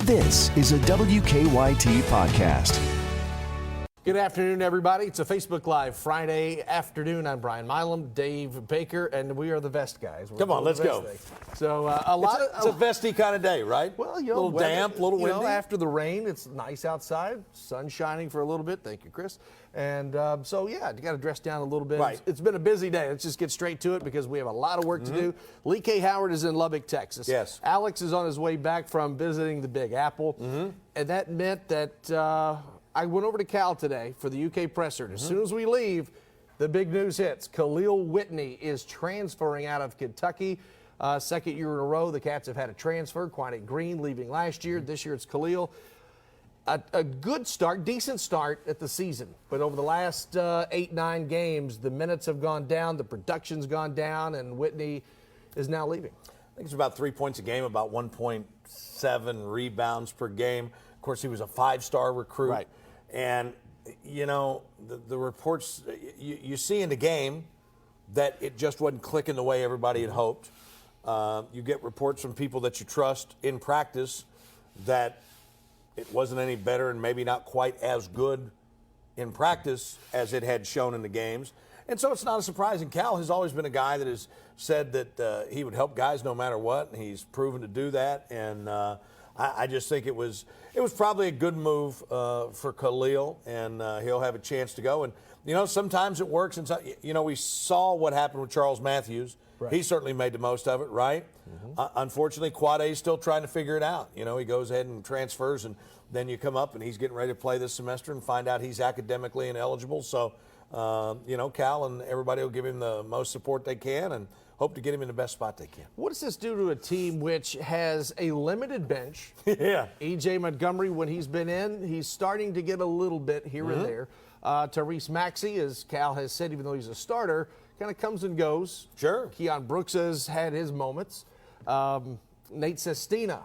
This is a WKYT podcast. Good afternoon, everybody. It's a Facebook Live Friday afternoon. I'm Brian Milam, Dave Baker, and we are the Vest guys. Come on, let's go. So it's a vesty kind of day, right? Well, a little damp, a little windy. After the rain, it's nice outside. Sun shining for a little bit. Thank you, Chris. And you got to dress down a little bit. Right. It's been a busy day. Let's just get straight to it because we have a lot of work to do. Lee K. Howard is in Lubbock, Texas. Yes. Alex is on his way back from visiting the Big Apple, and that meant that. I went over to Cal today for the UK presser. As soon as we leave, the big news hits. Kahlil Whitney is transferring out of Kentucky. Second year in a row, the Cats have had a transfer. Quante Green leaving last year. This year it's Kahlil. A good start, decent start at the season. But over the last 8-9 games, the minutes have gone down, the production's gone down, and Whitney is now leaving. I think it's about 3 points a game, about 1.7 rebounds per game. Of course, he was a 5-star recruit. Right. And, the reports you see in the game that it just wasn't clicking the way everybody had hoped. You get reports from people that you trust in practice that it wasn't any better and maybe not quite as good in practice as it had shown in the games. And so it's not a surprise. And Cal has always been a guy that has said that he would help guys no matter what, and he's proven to do that. And I just think it was probably a good move for Kahlil, and he'll have a chance to go. And, sometimes it works. And, we saw what happened with Charles Matthews. Right. He certainly made the most of it, right? Unfortunately, Quade's still trying to figure it out. He goes ahead and transfers, and then you come up, and he's getting ready to play this semester and find out he's academically ineligible. So, Cal and everybody will give him the most support they can and hope to get him in the best spot they can. What does this do to a team which has a limited bench? Yeah. E.J. Montgomery, when he's been in, he's starting to get a little bit here and there. Tyrese Maxey, as Cal has said, even though he's a starter, kind of comes and goes. Sure. Keon Brooks has had his moments. Nate Sestina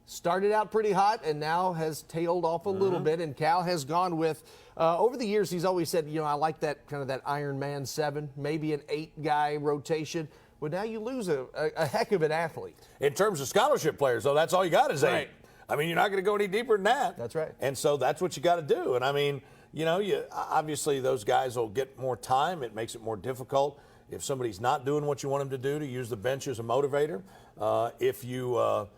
started out pretty hot and now has tailed off a little bit, and Cal has gone with over the years he's always said, I like that kind of that Iron Man 7, maybe an 8-guy rotation. Well, now you lose a heck of an athlete. In terms of scholarship players, though, that's all you got is 8. Right. I mean, you're not going to go any deeper than that. That's right. And so that's what you got to do. And I mean, you obviously those guys will get more time. It makes it more difficult if somebody's not doing what you want them to do, to use the bench as a motivator. If you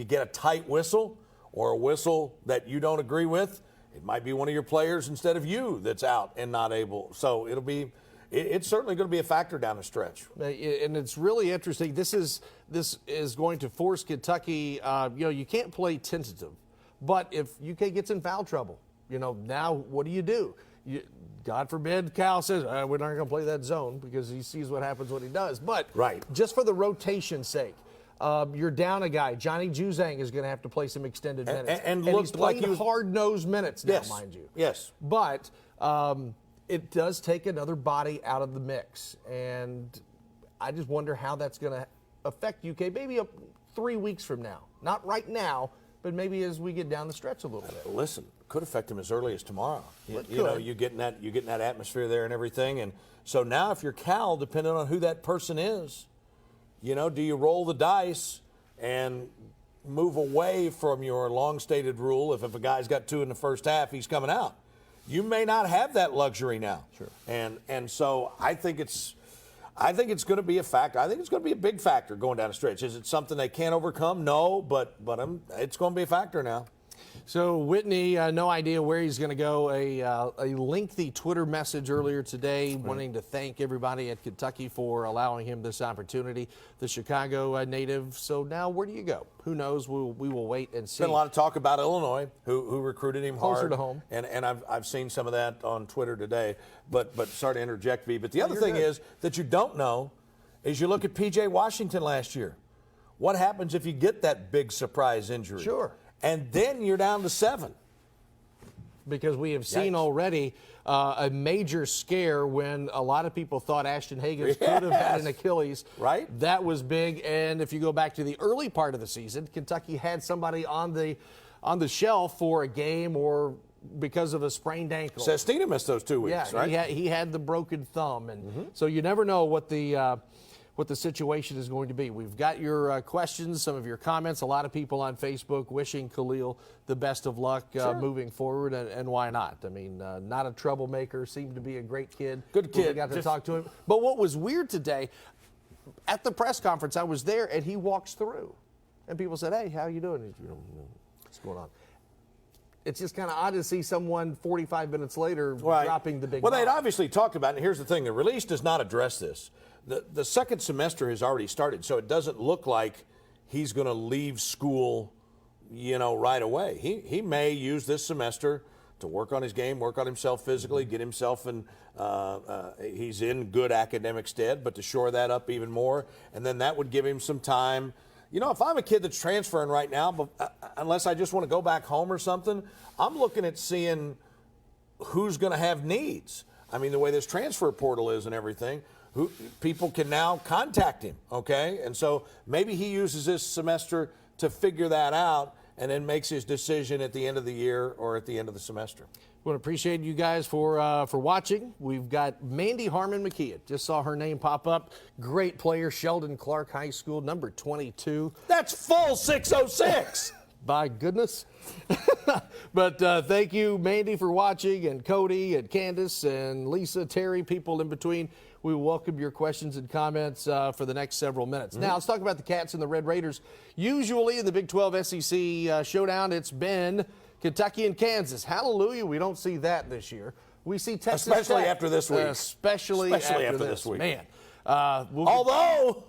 get a tight whistle or a whistle that you don't agree with, it might be one of your players instead of you that's out and not able. So it's certainly going to be a factor down the stretch. And it's really interesting. This is going to force Kentucky. You can't play tentative, but if UK gets in foul trouble, now what do? God forbid Cal says, we're not going to play that zone, because he sees what happens when he does. But just for the rotation's sake, you're down a guy. Johnny Juzang is going to have to play some extended minutes. And he's playing hard-nosed minutes now, mind you. Yes. But it does take another body out of the mix. And I just wonder how that's going to affect UK maybe 3 weeks from now. Not right now, but maybe as we get down the stretch a little bit. Listen, could affect him as early as tomorrow. You getting that atmosphere there and everything. And so now if you're Cal, depending on who that person is, do you roll the dice and move away from your long-stated rule? If a guy's got 2 in the first half, he's coming out. You may not have that luxury now. Sure. And so I think it's going to be a factor. I think it's going to be a big factor going down the stretch. Is it something they can't overcome? No, but it's going to be a factor now. So Whitney, no idea where he's going to go. A lengthy Twitter message earlier today wanting to thank everybody at Kentucky for allowing him this opportunity. The Chicago native. So now where do you go? Who knows? We will wait and see. Been a lot of talk about Illinois, who recruited him closer hard. to home. And I've seen some of that on Twitter today. But sorry to interject, B. But the other thing is that you don't know is you look at P.J. Washington last year. What happens if you get that big surprise injury? Sure. And then you're down to 7. Because we have seen already a major scare when a lot of people thought Ashton Hagans could have had an Achilles. Right. That was big. And if you go back to the early part of the season, Kentucky had somebody on the shelf for a game or because of a sprained ankle. Sestina missed those 2 weeks, right? He had the broken thumb. And so you never know what the what the situation is going to be. We've got your questions, some of your comments. A lot of people on Facebook wishing Kahlil the best of luck moving forward, and why not? I mean, not a troublemaker, seemed to be a great kid. Good kid. We got to talk to him. But what was weird today, at the press conference, I was there, and he walks through. And people said, hey, how you doing? What's going on? It's just kind of odd to see someone 45 minutes later dropping the big Well, bomb. they'd obviously talked about it. And here's the thing. The release does not address this. The second semester has already started, so it doesn't look like he's going to leave school, right away. He may use this semester to work on his game, work on himself physically, get himself in he's in good academic stead, but to shore that up even more. And then that would give him some time. If I'm a kid that's transferring right now, but unless I just want to go back home or something, I'm looking at seeing who's going to have needs. I mean, the way this transfer portal is and everything, people can now contact him, okay? And so maybe he uses this semester to figure that out and then makes his decision at the end of the year or at the end of the semester. We want to appreciate you guys for watching. We've got Mandy Harmon McKee. Just saw her name pop up. Great player, Sheldon Clark High School, number 22. That's full 606. By goodness. But thank you, Mandy, for watching, and Cody and Candace and Lisa, Terry, people in between. We welcome your questions and comments for the next several minutes. Now, let's talk about the Cats and the Red Raiders. Usually in the Big 12 SEC showdown, it's been Kentucky and Kansas. Hallelujah, we don't see that this year. We see Texas Especially Tech. after this week. Especially after this week. Man. Although,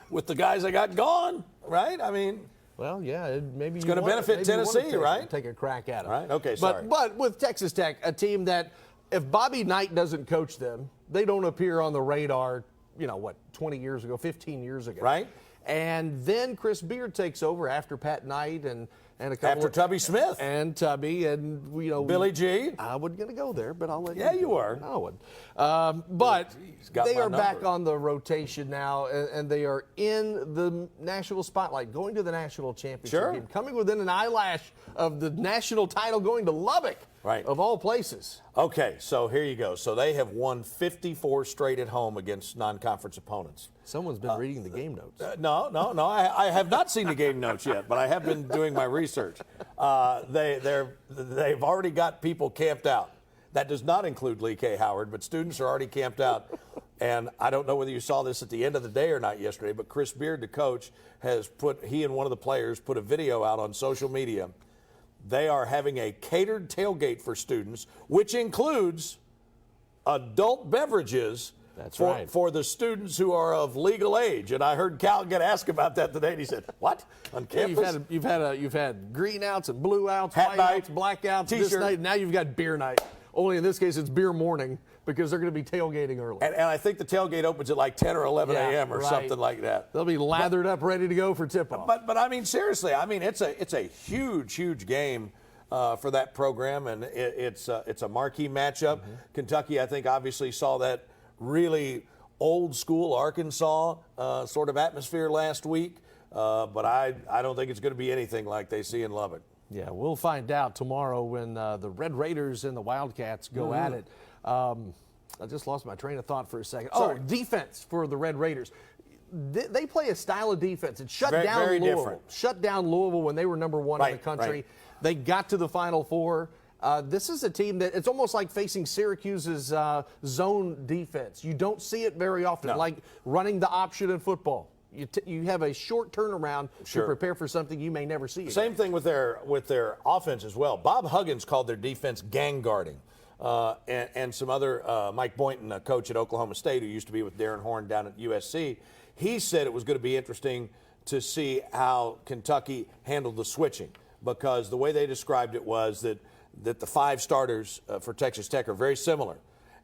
with the guys that got gone, right? I mean, well, yeah, maybe it's going to benefit Tennessee, right? Take a crack at them. Right? Okay, sorry. But with Texas Tech, a team that if Bobby Knight doesn't coach them, they don't appear on the radar, 20 years ago, 15 years ago. Right. And then Chris Beard takes over after Pat Knight and a couple after Tubby Smith. And Tubby and, Billy G. I wasn't going to go there, but I'll let you. Yeah, you were. I would. But they are back number. on the rotation now, and they are in the national spotlight, going to the national championship game, coming within an eyelash of the national title, going to Lubbock, of all places. Okay, so here you go. So they have won 54 straight at home against non-conference opponents. Someone's been reading the game notes. No. I have not seen the game notes yet, but I have been doing my research. They've already got people camped out. That does not include Lee K. Howard, but students are already camped out. And I don't know whether you saw this at the end of the day or not yesterday, but Chris Beard, the coach, he and one of the players put a video out on social media. They are having a catered tailgate for students, which includes adult beverages. That's right. For the students who are of legal age. And I heard Cal get asked about that today, and he said, what? On campus? You've had green outs and blue outs, hat white night, outs, black outs, T-shirt. this night. Now you've got beer night. Only in this case it's beer morning because they're going to be tailgating early. And I think the tailgate opens at like 10 or 11 a.m. or something like that. They'll be lathered up, ready to go for tip-off. But I mean, seriously, it's a huge game. For that program, and it's a marquee matchup. Kentucky, I think, obviously saw that really old school Arkansas sort of atmosphere last week, but I don't think it's going to be anything like they see in Lubbock. Yeah, we'll find out tomorrow when the Red Raiders and the Wildcats go at it. I just lost my train of thought for a second. Sorry. Oh, defense for the Red Raiders. They play a style of defense. It shut down very Louisville. different. Shut down Louisville when they were number one in the country. Right. They got to the Final Four. This is a team that it's almost like facing Syracuse's zone defense. You don't see it very often, like running the option in football. You have a short turnaround to prepare for something you may never see again. Same thing with their offense as well. Bob Huggins called their defense gang guarding. And some other, Mike Boynton, a coach at Oklahoma State who used to be with Darren Horn down at USC, he said it was going to be interesting to see how Kentucky handled the switching, because the way they described it was that the five starters for Texas Tech are very similar.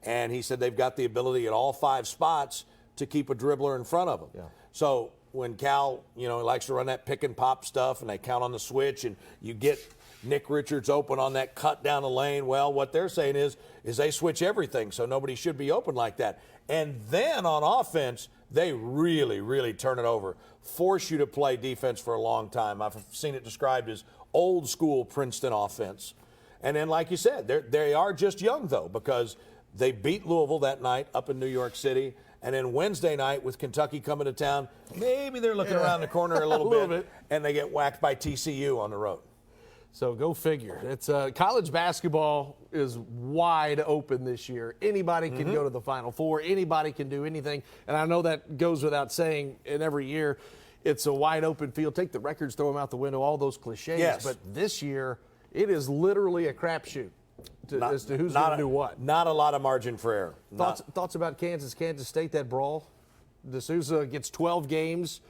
And he said they've got the ability at all five spots to keep a dribbler in front of them. Yeah. So when Cal, likes to run that pick and pop stuff and they count on the switch and you get Nick Richards open on that cut down the lane, well, what they're saying is they switch everything, so nobody should be open like that. And then on offense, they really, really turn it over, force you to play defense for a long time. I've seen it described as old school Princeton offense. And then, like you said, they are just young, though, because they beat Louisville that night up in New York City, And then Wednesday night with Kentucky coming to town, maybe they're looking around the corner a little bit, and they get whacked by TCU on the road. So go figure. It's college basketball is wide open this year. Anybody can go to the Final Four. Anybody can do anything. And I know that goes without saying. In every year, it's a wide open field. Take the records, throw them out the window, all those cliches. Yes. But this year, it is literally a crapshoot as to who's going to do what. Not a lot of margin for error. Thoughts about Kansas State, that brawl? D'Souza gets 12 games,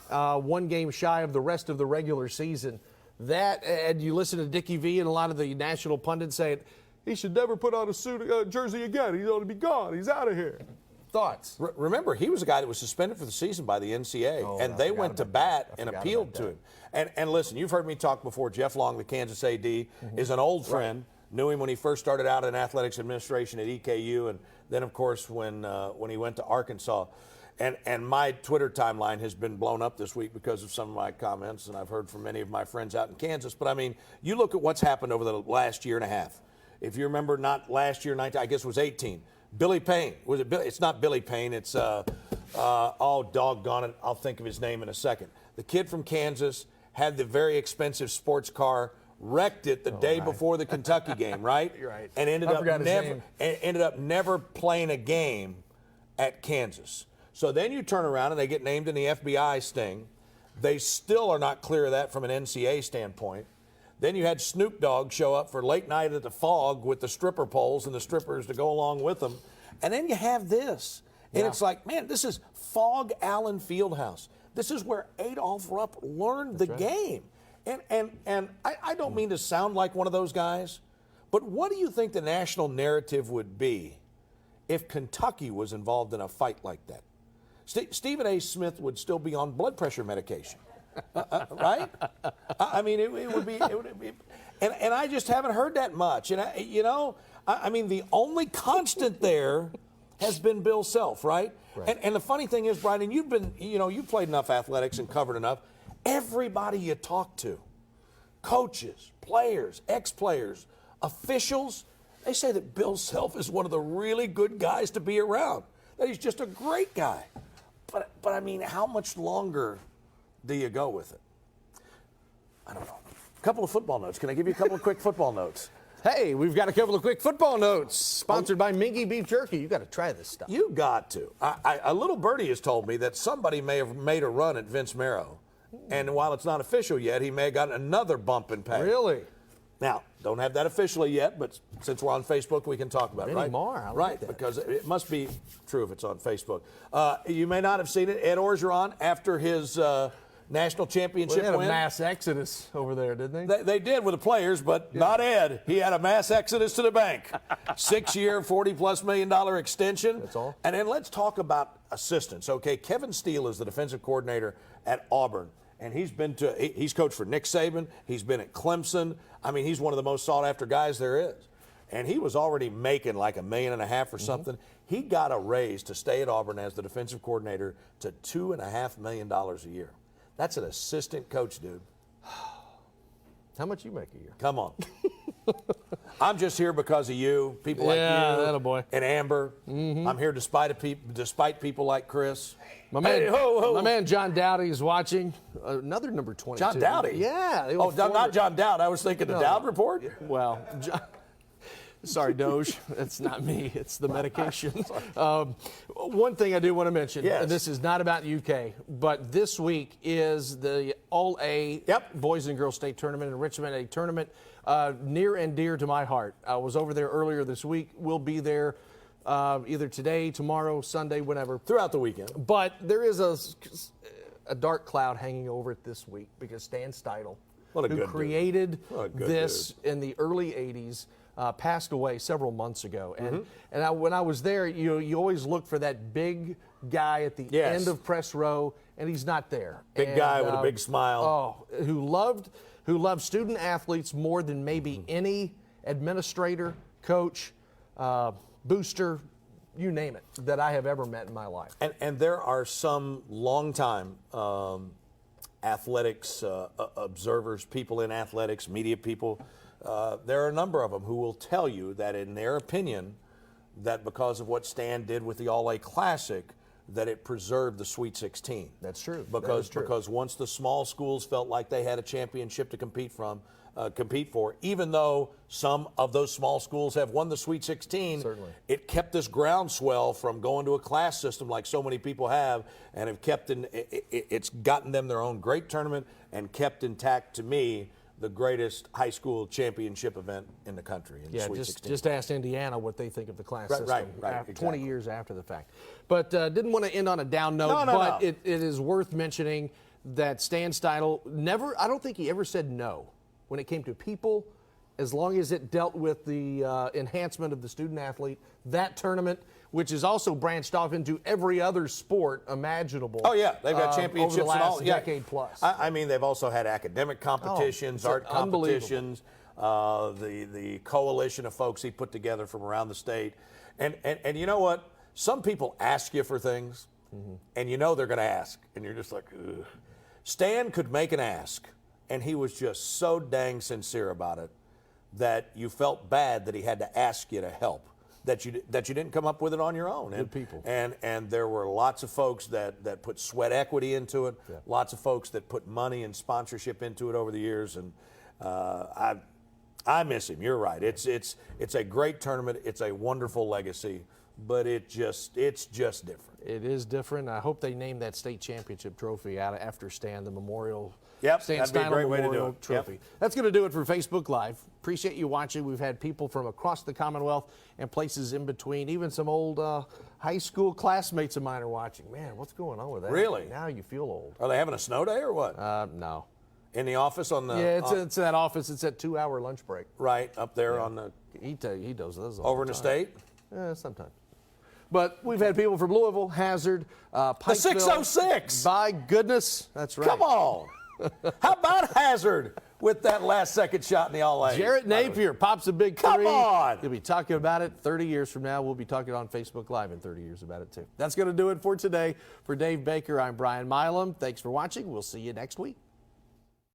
1 game shy of the rest of the regular season. That, and you listen to Dickie V and a lot of the national pundits saying, he should never put on a jersey again. He's going to be gone. He's out of here. Thoughts? Remember, he was a guy that was suspended for the season by the NCAA, and they went to bat and appealed to him. And listen, you've heard me talk before. Jeff Long, the Kansas AD, is an old friend. Knew him when he first started out in athletics administration at EKU, and then, of course, when he went to Arkansas. And my Twitter timeline has been blown up this week because of some of my comments, and I've heard from many of my friends out in Kansas. But, I mean, you look at what's happened over the last year and a half. If you remember, not last year, 19, I guess it was 18. Billy Payne. Was it Billy? It's not Billy Payne. It's, oh, doggone it, I'll think of his name in a second. The kid from Kansas had the very expensive sports car, wrecked it the day before the Kentucky game, right? You're right. And ended up never playing a game at Kansas. So then you turn around and they get named in the FBI sting. They still are not clear of that from an NCAA standpoint. Then you had Snoop Dogg show up for late night at the Fog with the stripper poles and the strippers to go along with them. And then you have this. And it's like, man, this is Fog Allen Fieldhouse. This is where Adolph Rupp learned the game. And I don't mean to sound like one of those guys, but what do you think the national narrative would be if Kentucky was involved in a fight like that? Stephen A. Smith would still be on blood pressure medication, right? I mean, it would be, and I just haven't heard that much. And I mean, the only constant there has been Bill Self, right? And the funny thing is, Brian, and you've played enough athletics and covered enough. Everybody you talk to, coaches, players, ex-players, officials, they say that Bill Self is one of the really good guys to be around, that he's just a great guy. But I mean, how much longer do you go with it? I don't know. A couple of football notes. Can I give you a couple of quick football notes? Hey, we've got a couple of quick football notes sponsored by Mingy Beef Jerky. You got to try this stuff. You got to. A little birdie has told me that somebody may have made a run at Vince Marrow. And while it's not official yet, he may have gotten another bump in pay. Really? Now, don't have that officially yet, but since we're on Facebook, we can talk about it, right? I like right, that. Because it must be true if it's on Facebook. You may not have seen it. Ed Orgeron, after his national championship they had win. a mass exodus over there, didn't they? They did with the players, but not Ed. He had a mass exodus to the bank. 6-year, $40+ million extension. That's all. And then let's talk about assistants. Okay, Kevin Steele is the defensive coordinator at Auburn. And he's coached for Nick Saban. He's been at Clemson. I mean, he's one of the most sought-after guys there is. And he was already making like $1.5 million or something. He got a raise to stay at Auburn as the defensive coordinator to $2.5 million a year. That's an assistant coach, dude. How much you make a year? Come on. I'm just here because of you, people like you, attaboy. and Amber. I'm here despite people like Chris. My man John Dowdy is watching. Another number 22. John Dowdy? Yeah. Oh, not John Dowd. I was thinking the Dowd Report. Well, sorry, Doge. It's not me. It's the medication. One thing I do want to mention, and this is not about UK, but this week is the All-A Boys and Girls State Tournament in Richmond, a tournament near and dear to my heart. I was over there earlier this week. We'll be there either today, tomorrow, Sunday, whenever. Throughout the weekend. But there is a dark cloud hanging over it this week because Stan Steidel, who created this in the early 80s, passed away several months ago. And when I was there, you always look for that big guy at the end of press row, and he's not there. Big guy with a big smile. Oh, who loved student athletes more than maybe any administrator, coach, booster, you name it, that I have ever met in my life. And there are some longtime athletics observers, people in athletics, media people. There are a number of them who will tell you that in their opinion, that because of what Stan did with the All-A Classic, that it preserved the Sweet 16. That's true. Because once the small schools felt like they had a championship to compete for, even though some of those small schools have won the Sweet 16, certainly, it kept this groundswell from going to a class system like so many people have, and have kept it's gotten them their own great tournament and kept intact, to me, the greatest high school championship event in the country. In the Sweet 16. Just ask Indiana what they think of the class system right, exactly. 20 years after the fact. But didn't want to end on a down note, No. It is worth mentioning that Stan Steidl I don't think he ever said no when it came to people, as long as it dealt with the enhancement of the student athlete. That tournament, which is also branched off into every other sport imaginable. Oh, yeah. They've got championships over the last and all. decade plus. I mean, they've also had academic competitions, art competitions, the coalition of folks he put together from around the state. And you know what? Some people ask you for things, and you know they're going to ask, and you're just like, ugh. Stan could make an ask, and he was just so dang sincere about it that you felt bad that he had to ask you to help, that you didn't come up with it on your own. Good people. And there were lots of folks that put sweat equity into it, lots of folks that put money and sponsorship into it over the years, and I miss him. You're right. It's a great tournament. It's a wonderful legacy, but it's just different. It is different. I hope they name that state championship trophy after Stan, the memorial. Yep, Stan that'd be a Steidl great way to do Memorial it. Trophy. Yep. That's going to do it for Facebook Live. Appreciate you watching. We've had people from across the Commonwealth and places in between. Even some old high school classmates of mine are watching. Man, what's going on with that? Really? Now you feel old. Are they having a snow day or what? No. In the office on the... Yeah, it's that office. It's that 2-hour lunch break. Right, up there on the... He does those all Over in the the time. state? Yeah, sometimes. But we've had people from Louisville, Hazard, Pikeville. The 606! By goodness, that's right. Come on! How about Hazard with that last-second shot in the All-A? Jarrett Napier pops a big three. Come on! You'll be talking about it 30 years from now. We'll be talking on Facebook Live in 30 years about it, too. That's going to do it for today. For Dave Baker, I'm Brian Milam. Thanks for watching. We'll see you next week.